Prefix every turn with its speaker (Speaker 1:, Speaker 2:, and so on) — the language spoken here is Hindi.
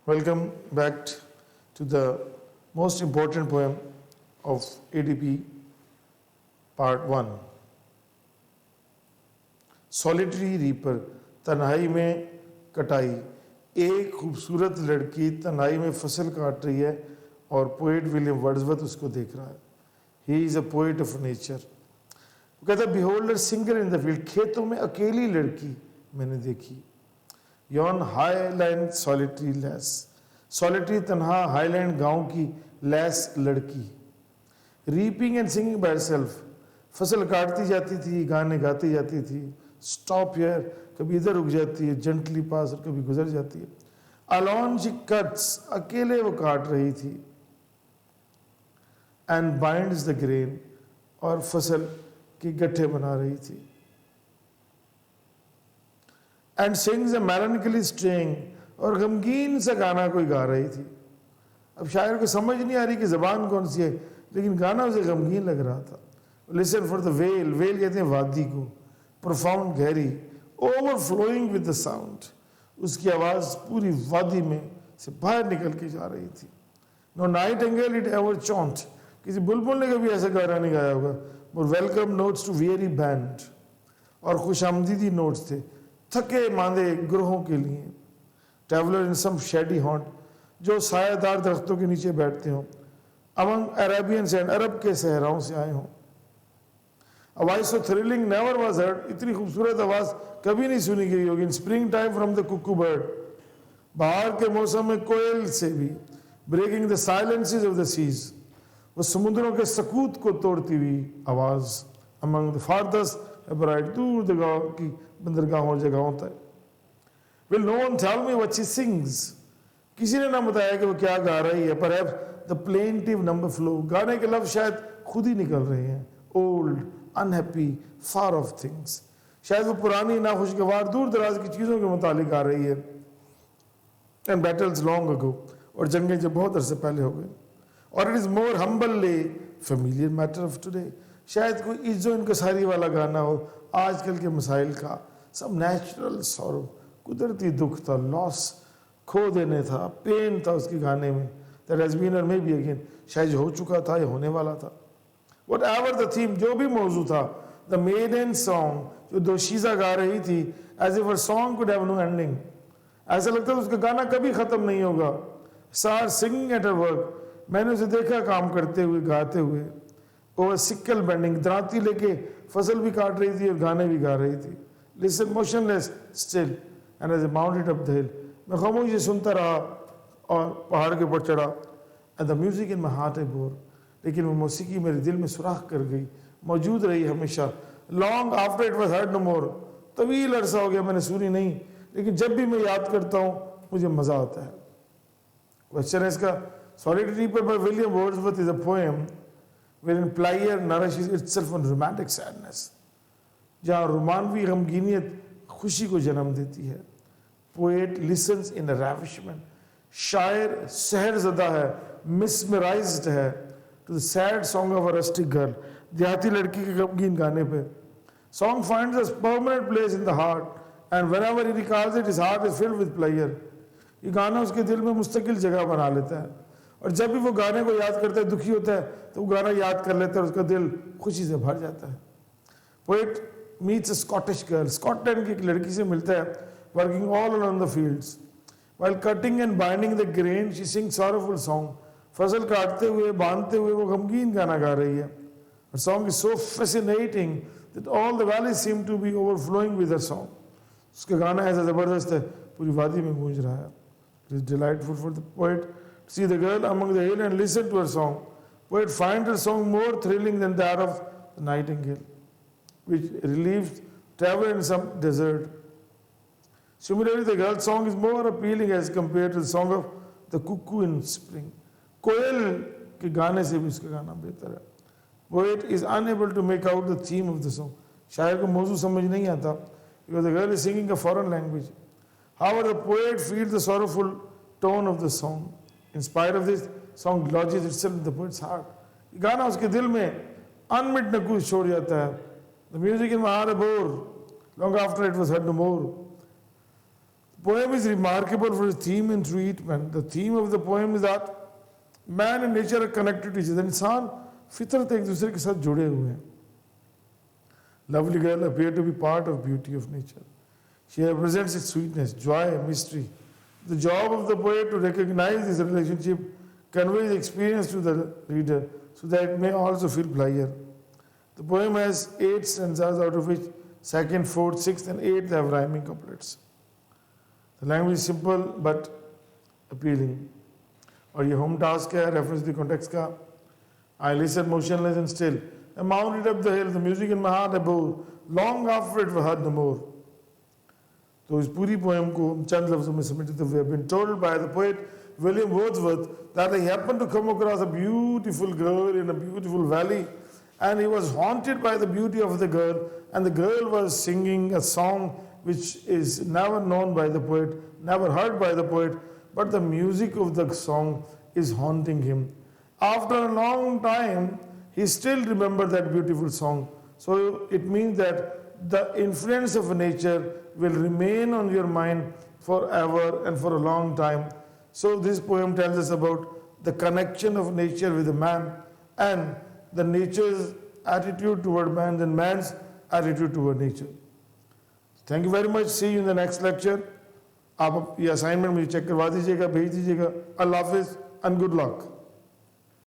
Speaker 1: Welcome back to the most important poem of ADP Part 1. Solitary Reaper, तन्हाई में कटाई। एक खूबसूरत लड़की तन्हाई में फसल काट रही है और पोएट विलियम वर्ड्सवर्थ उसको देख रहा है। He is a poet of nature. वो कहता है beholder single in the field, खेतों में अकेली लड़की मैंने देखी। Yon highland solitary lace, solitary तन्हा हाईलैंड गांव की लैस लड़की। Reaping and singing by self, फसल काटती जाती थी, गाने गाती जाती थी। स्टॉप हियर, कभी इधर रुक जाती है, जेंटली पास, और कभी गुजर जाती है। अलॉन शी कट्स, अकेले वो काट रही थी। एंड बाइंड्स द ग्रेन, और फसल के गट्ठे बना रही थी। एंड सिंग्स अ मेलैंकोली स्ट्रिंग, और गमगीन सा गाना कोई गा रही थी। अब शायर को समझ नहीं आ रही कि जबान कौन सी है, लेकिन गाना उसे गमगीन लग रहा था। Listen for the well, well कहते हैं वादी को, प्रोफाउंड गहरी, ओवरफ्लोइंग विद द साउंड। उसकी आवाज पूरी वादी में से बाहर निकल के जा रही थी। No nightingale it ever chaunt, किसी बुलबुल ने कभी ऐसा गाना नहीं गाया होगा। More welcome notes to weary band, और खुशामदीदी नोट्स थे थके मांदे ग्रोहों के लिए। Traveller in some shady haunt, जो सायादार दरख्तों के नीचे बैठते हों। अमंग अरेबियन सैंड, अरब के सहराओं से आए हों। A voice so thrilling never was heard, इतनी खूबसूरत आवाज कभी नहीं सुनी गई होगी। In spring time from the cuckoo bird, बाहर के मौसम में कोयल से भी। Breaking the silences of the seas, वो समुद्रों के सकूत को तोड़ती हुई आवाज। अमंग द फारदस्ट ब्राइट, दूर दगाह की बंदरगाहों और जगहों तक। Will no one tell me what she sings, किसी ने ना बताया कि वो क्या गा रही है। Perhaps the plaintiff number flow, गाने के लफ्ज शायद खुद ही निकल रहे हैं। Old unhappy far of things, शायद वो पुरानी नाखुशगवार दूर दराज की चीज़ों के मुतालिक आ रही है। एंड बैटल्स लॉन्ग अगो, और जंगें जब बहुत अरसे पहले हो गई। और it is more humbly familiar matter of today, शायद कोई इज्जो इनकसारी वाला गाना हो आजकल के मसाइल का। सब नेचुरल सॉरो, कुदरती दुख था, लॉस खो देने था, पेन था उसके गाने में। दैट हैज़ बीन और मे बी अगेन, शायद हो चुका था या होने वाला था। Whatever the theme, जो भी मौजू था, the maiden song, जो दोशीज़ा गा रही थी, as if her song could have no ending, ऐसा लगता था उसका गाना कभी ख़त्म नहीं होगा। Saw her singing at her work, मैंने उसे देखा काम करते हुए, गाते हुए। Over sickle bending, दरांती लेके फसल भी काट रही थी और गाने भी गा रही थी। Listen motionless still, and as I mounted up the hill, मैं खामोश से सुनता रहा और पहाड़ के ऊपर चढ़ा। And the music in my heart I bore, लेकिन वो मौसीकी मेरे दिल में सुराख कर गई, मौजूद रही हमेशा। Long after it was heard no more, तवील अरसा हो गया मैंने सुनी नहीं, लेकिन जब भी मैं याद करता हूँ मुझे मज़ा आता है। क्वेश्चन है इसका, solitary reaper by William Wordsworth is a poem wherein Plyer nourishes itself on romantic sadness, जहाँ रोमानवी गमगीनियत खुशी को जन्म देती है। पोएट लिसन्स इन ravishment, शायर सहरज़दा है, मिसमराइज्ड है to the sad song of a rustic girl, देहाती लड़की के गमगीन गाने पे। Song finds a permanent place in the heart, and whenever he recalls it, his heart is filled with pleasure. ये गाना उसके दिल में मुस्तकिल जगह बना लेता है, और जब भी वो गाने को याद करता है, दुखी होता है, तो वो गाना याद कर लेता है और उसका दिल खुशी से भर जाता है। Poet meets a Scottish girl, Scotland की एक लड़की से मिलता है, working all around the fields. While cutting and binding the grain, she sings sorrowful song. फसल काटते हुए बांधते हुए वो गमगीन गाना गा रही है। Her song is so fascinating that all the valleys seem to be overflowing with her song. उसका गाना ऐसा ज़बरदस्त है, पूरी वादी में गूंज रहा है। It is delightful for the poet to see the girl among the hill and listen to her song. Poet finds her song more thrilling than that of the nightingale, which relieves travel in some desert. Similarly, the girl's song is more appealing as compared to the song of the cuckoo in spring. कोयल के गाने से भी उसका गाना बेहतर है। Poet is unable to make out the theme of the song, शायर को मौजू समझ नहीं आता, because the girl is singing a foreign language. However, the poet feels the sorrowful tone of the song. In spite of this, song lodges itself in the poet's heart. ये गाना उसके दिल में अनमिट नकूश छोड़ जाता है। The music in my heart I bore, long after it was heard no more. The poem is remarkable for its theme and treatment. The theme of the poem is that man and nature are connected to each other. इंसान फितरत एक दूसरे के साथ जुड़े हुए हैं. Lovely girl appeared to be part of beauty of nature. She represents its sweetness, joy, mystery. The job of the poet to recognize this relationship, conveys experience to the reader so that it may also feel pleasure. The poem has 8 stanzas, out of which 2nd, 4th, 6th and 8th have rhyming couplets. The language is simple but appealing. और ये home task है, reference the context का. I listened motionless and still. I mounted up the hill, the music in my heart abode, long after it was heard no more. तो इस पूरी पोएम को हम चंद लफ्जों में समेटते हुए have been told by the poet William Wordsworth that he happened to come across a beautiful girl in a beautiful valley, and he was haunted by the beauty of the girl, and the girl was singing a song which is never known by the poet, never heard by the poet, but the music of the song is haunting him. After a long time, he still remembered that beautiful song. So it means that the influence of nature will remain on your mind forever and for a long time. So this poem tells us about the connection of nature with the man, and the nature's attitude toward man and man's attitude toward nature. Thank you very much. See you in the next lecture. आप ये assignment मुझे check करवा दीजिएगा, भेज दीजिएगा. Allah Hafiz and good luck.